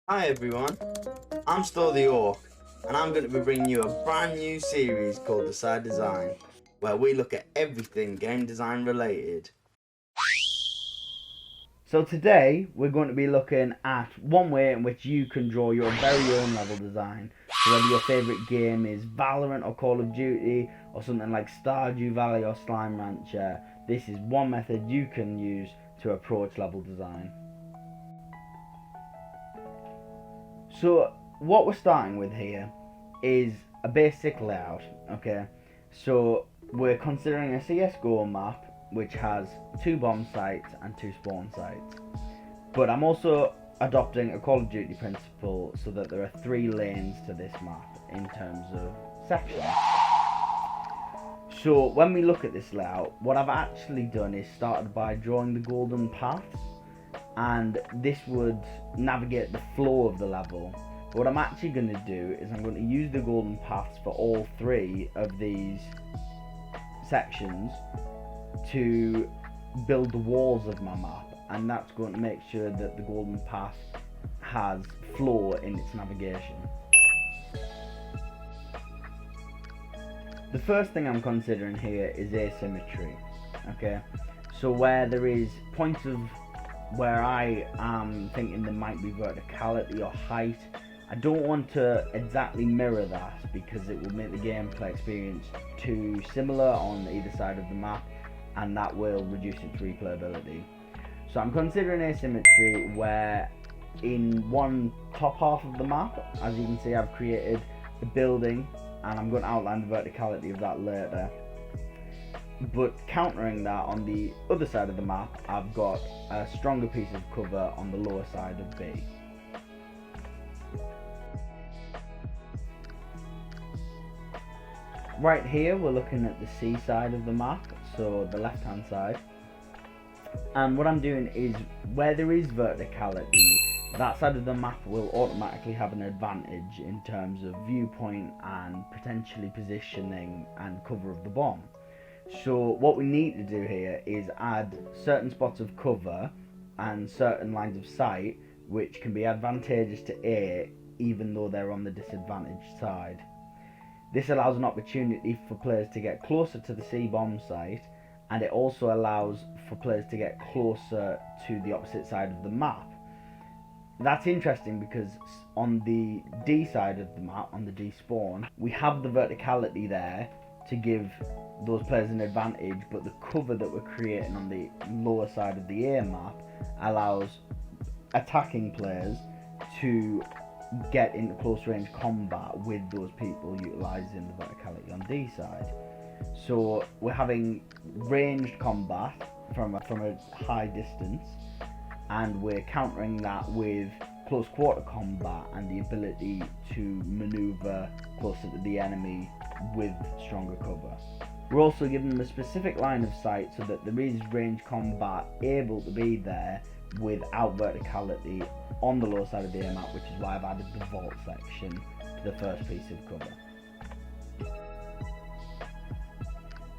Hi everyone, I'm Store the Orc, and I'm going to be bringing you a brand new series called Decide Design, where we look at everything game design related. So today we're going to be looking at one way in which you can draw your very own level design. So whether your favourite game is Valorant or Call of Duty or something like Stardew Valley or Slime Rancher, this is one method you can use to approach level design. So what we're starting with here is a basic layout, okay? So we're considering a CSGO map which has 2 bomb sites and 2 spawn sites. But I'm also adopting a Call of Duty principle so that there are 3 lanes to this map in terms of sections. So when we look at this layout, what I've actually done is started by drawing the golden paths, and this would navigate the flow of the level. But what I'm actually going to do is I'm going to use the golden paths for all 3 of these sections to build the walls of my map, and that's going to make sure that the golden path has flow in its navigation. The first thing I'm considering here is asymmetry. Okay, so where there is points of where I am thinking there might be verticality or height, I don't want to exactly mirror that because it will make the gameplay experience too similar on either side of the map, and that will reduce its replayability. So I'm considering asymmetry where in one top half of the map, as you can see, I've created a building, and I'm going to outline the verticality of that later. But countering that, on the other side of the map, I've got a stronger piece of cover on the lower side of B. Right here we're looking at the C side of the map, so the left hand side. And what I'm doing is, where there is verticality, that side of the map will automatically have an advantage in terms of viewpoint and potentially positioning and cover of the bomb. So what we need to do here is add certain spots of cover and certain lines of sight which can be advantageous to A even though they're on the disadvantaged side. This allows an opportunity for players to get closer to the C bomb site, and it also allows for players to get closer to the opposite side of the map. That's interesting because on the D side of the map, on the D spawn, we have the verticality there to give those players an advantage, but the cover that we're creating on the lower side of the A map allows attacking players to get into close range combat with those people utilising the verticality on D side. So we're having ranged combat from a high distance, and we're countering that with close quarter combat and the ability to maneuver closer to the enemy with stronger cover. We're also giving them a specific line of sight so that there is range combat able to be there without verticality on the lower side of the air map, which is why I've added the vault section to the first piece of cover.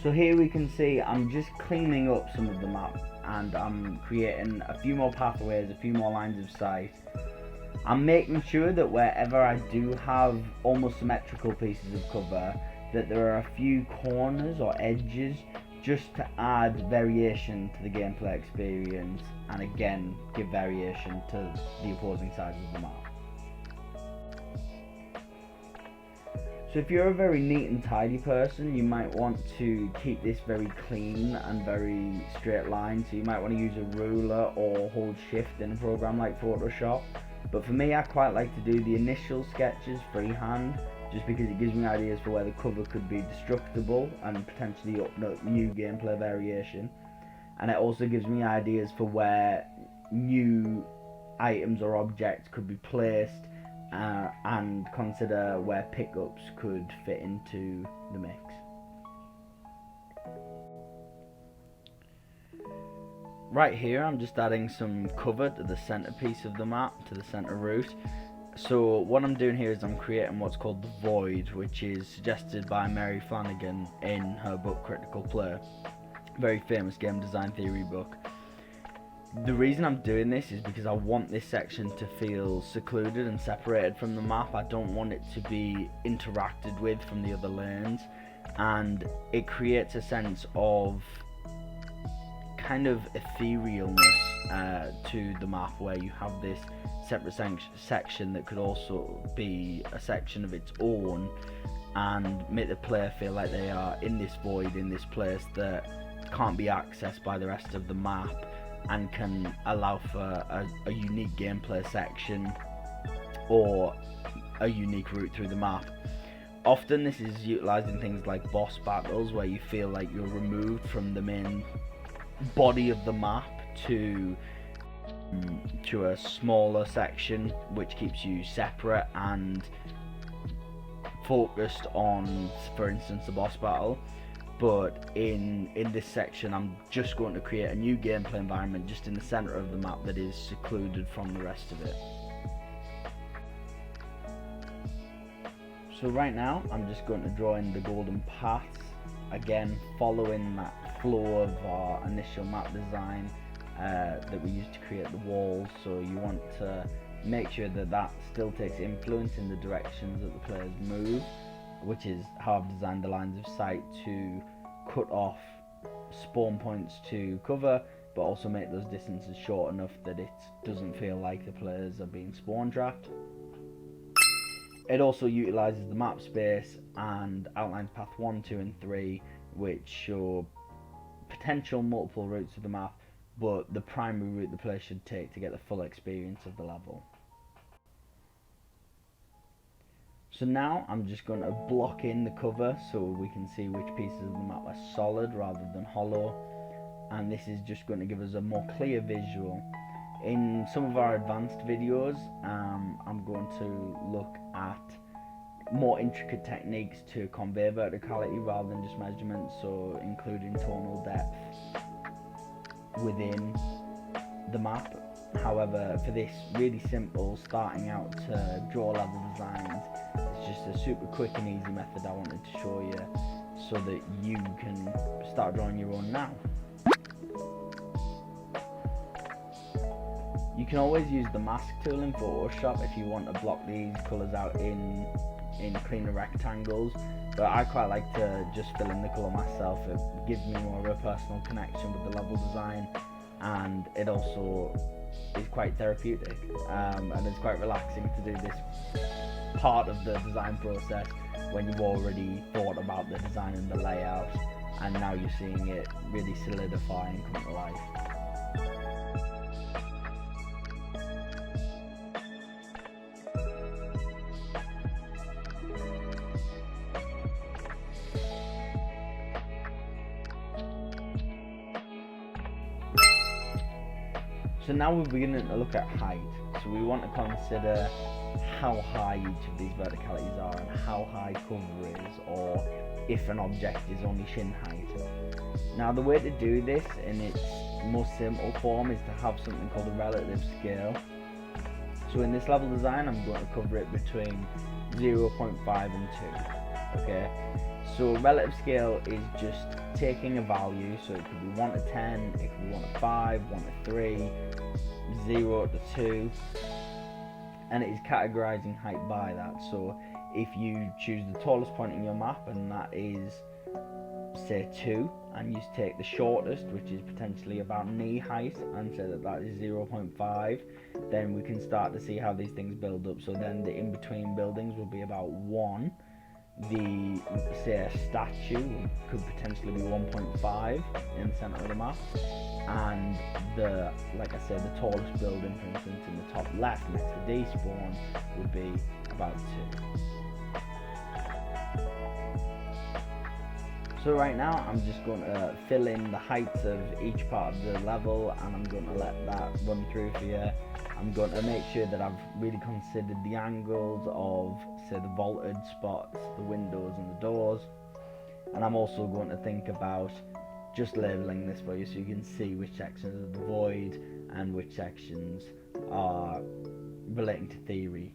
So here we can see I'm just cleaning up some of the map, and I'm creating a few more pathways, a few more lines of sight. I'm making sure that wherever I do have almost symmetrical pieces of cover, that there are a few corners or edges just to add variation to the gameplay experience, and again give variation to the opposing sides of the map. So if you're a very neat and tidy person, you might want to keep this very clean and very straight line, so you might want to use a ruler or hold shift in a program like Photoshop. But for me, I quite like to do the initial sketches freehand, just because it gives me ideas for where the cover could be destructible and potentially open up new gameplay variation. And it also gives me ideas for where new items or objects could be placed, and consider where pickups could fit into the mix. Right here I'm just adding some cover to the centerpiece of the map, to the center route. So what I'm doing here is I'm creating what's called the void, which is suggested by Mary Flanagan in her book Critical Play, very famous game design theory book. The reason I'm doing this is because I want this section to feel secluded and separated from the map. I don't want it to be interacted with from the other lanes, and it creates a sense of kind of etherealness to the map, where you have this separate section that could also be a section of its own, and make the player feel like they are in this void, in this place that can't be accessed by the rest of the map, and can allow for a unique gameplay section or a unique route through the map. Often this is utilised in things like boss battles, where you feel like you're removed from the main body of the map to a smaller section, which keeps you separate and focused on, for instance, the boss battle. But in this section, I'm just going to create a new gameplay environment just in the center of the map that is secluded from the rest of it. So right now I'm just going to draw in the golden paths, again following that flow of our initial map design that we used to create the walls. So you want to make sure that that still takes influence in the directions that the players move, which is how I've designed the lines of sight to cut off spawn points to cover, but also make those distances short enough that it doesn't feel like the players are being spawn trapped. It also utilises the map space and outlines path 1, 2 and 3, which show potential multiple routes to the map, but the primary route the player should take to get the full experience of the level. So now I'm just going to block in the cover so we can see which pieces of the map are solid rather than hollow, and this is just going to give us a more clear visual. In some of our advanced videos, I'm going to look at more intricate techniques to convey verticality rather than just measurements, so including tonal depth within the map. However, for this really simple starting out to draw level designs, it's just a super quick and easy method I wanted to show you so that you can start drawing your own now. You can always use the mask tool in Photoshop if you want to block these colours out in cleaner rectangles, but I quite like to just fill in the colour myself. It gives me more of a personal connection with the level design, and it also is quite therapeutic, and it's quite relaxing to do this part of the design process when you've already thought about the design and the layout, and now you're seeing it really solidify and come to life. So now we're beginning to look at height. So we want to consider how high each of these verticalities are and how high cover is, or if an object is only shin height. Now the way to do this in its most simple form is to have something called a relative scale. So in this level design I'm going to cover it between 0.5 and 2. Okay, so relative scale is just taking a value, so it could be 1 to 10, it could be 1 to 5, 1 to 3, 0 to 2, and it is categorizing height by that. So if you choose the tallest point in your map, and that is say 2, and you take the shortest, which is potentially about knee height, and say that that is 0.5, then we can start to see how these things build up. So then the in-between buildings will be about 1. The, say, a statue could potentially be 1.5 in the center of the map, and the, like I said, the tallest building, for instance, in the top left next to despawn would be about 2. So right now I'm just going to fill in the heights of each part of the level, and I'm going to let that run through for you. I'm going to make sure that I've really considered the angles of, say, the vaulted spots, the windows and the doors, and I'm also going to think about just labelling this for you so you can see which sections are the void and which sections are relating to theory.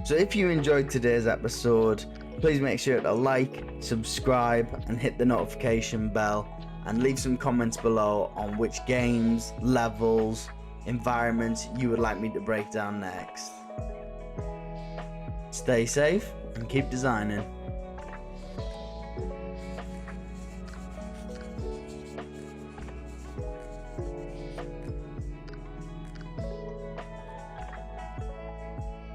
So if you enjoyed today's episode, please make sure to like, subscribe, and hit the notification bell, and leave some comments below on which games, levels, environments you would like me to break down next. Stay safe and keep designing.